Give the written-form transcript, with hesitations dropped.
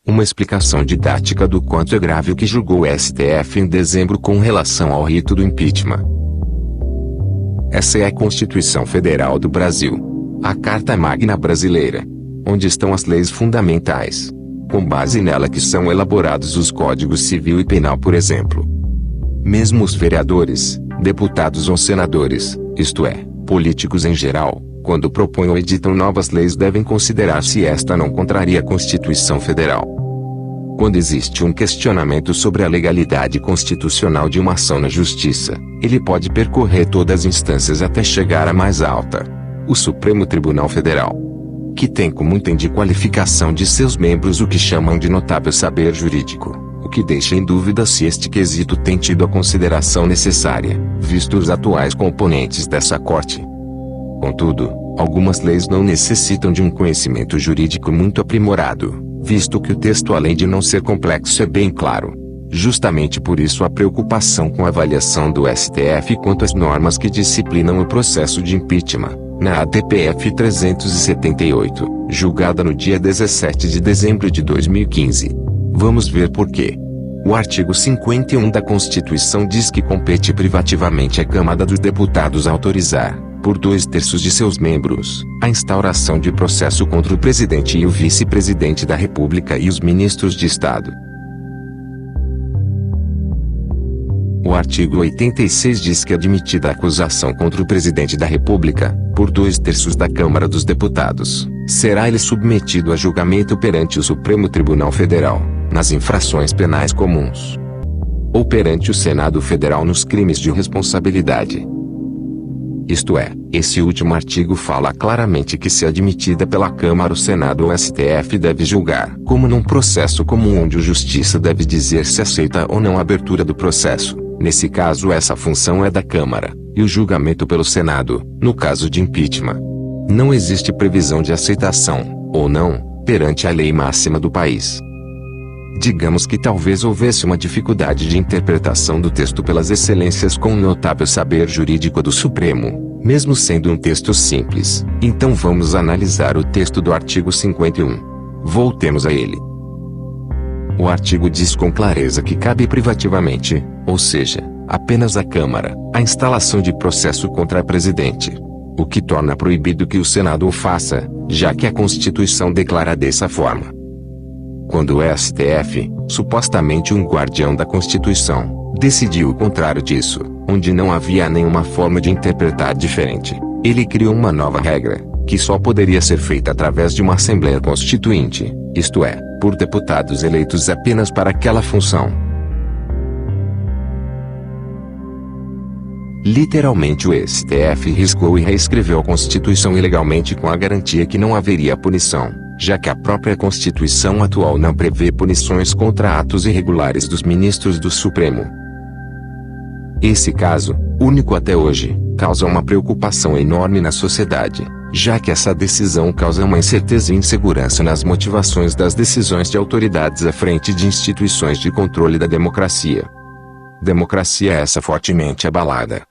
uma explicação didática do quanto é grave o que julgou o STF em dezembro com relação ao rito do impeachment. Essa é a Constituição Federal do Brasil, a Carta Magna brasileira, onde estão as leis fundamentais. Com base nela que são elaborados os códigos civil e penal, por exemplo. Mesmo os vereadores, deputados ou senadores, isto é, políticos em geral, quando propõem ou editam novas leis devem considerar se esta não contraria a Constituição Federal. Quando existe um questionamento sobre a legalidade constitucional de uma ação na Justiça, ele pode percorrer todas as instâncias até chegar à mais alta, o Supremo Tribunal Federal, que tem como item de qualificação de seus membros o que chamam de notável saber jurídico, o que deixa em dúvida se este quesito tem tido a consideração necessária, visto os atuais componentes dessa Corte. Contudo, algumas leis não necessitam de um conhecimento jurídico muito aprimorado, visto que o texto, além de não ser complexo, é bem claro. Justamente por isso a preocupação com a avaliação do STF quanto às normas que disciplinam o processo de impeachment, na ADPF 378, julgada no dia 17 de dezembro de 2015. Vamos ver por quê. O artigo 51 da Constituição diz que compete privativamente à Câmara dos Deputados autorizar, por 2/3 de seus membros, a instauração de processo contra o presidente e o vice-presidente da República e os ministros de Estado. O artigo 86 diz que admitida a acusação contra o presidente da República, por 2/3 da Câmara dos Deputados, será ele submetido a julgamento perante o Supremo Tribunal Federal, nas infrações penais comuns, ou perante o Senado Federal nos crimes de responsabilidade. Isto é, esse último artigo fala claramente que se admitida pela Câmara, o Senado ou o STF deve julgar, como num processo comum onde o Justiça deve dizer se aceita ou não a abertura do processo. Nesse caso essa função é da Câmara, e o julgamento pelo Senado, no caso de impeachment. Não existe previsão de aceitação, ou não, perante a lei máxima do país. Digamos que talvez houvesse uma dificuldade de interpretação do texto pelas excelências com o notável saber jurídico do Supremo, mesmo sendo um texto simples. Então vamos analisar o texto do artigo 51. Voltemos a ele. O artigo diz com clareza que cabe privativamente, ou seja, apenas à Câmara, a instalação de processo contra presidente. O que torna proibido que o Senado o faça, já que a Constituição declara dessa forma. Quando o STF, supostamente um guardião da Constituição, decidiu o contrário disso, onde não havia nenhuma forma de interpretar diferente, ele criou uma nova regra, que só poderia ser feita através de uma Assembleia Constituinte, isto é, por deputados eleitos apenas para aquela função. Literalmente o STF riscou e reescreveu a Constituição ilegalmente com a garantia que não haveria punição, já que a própria Constituição atual não prevê punições contra atos irregulares dos ministros do Supremo. Esse caso, único até hoje, causa uma preocupação enorme na sociedade, já que essa decisão causa uma incerteza e insegurança nas motivações das decisões de autoridades à frente de instituições de controle da democracia. Democracia essa fortemente abalada.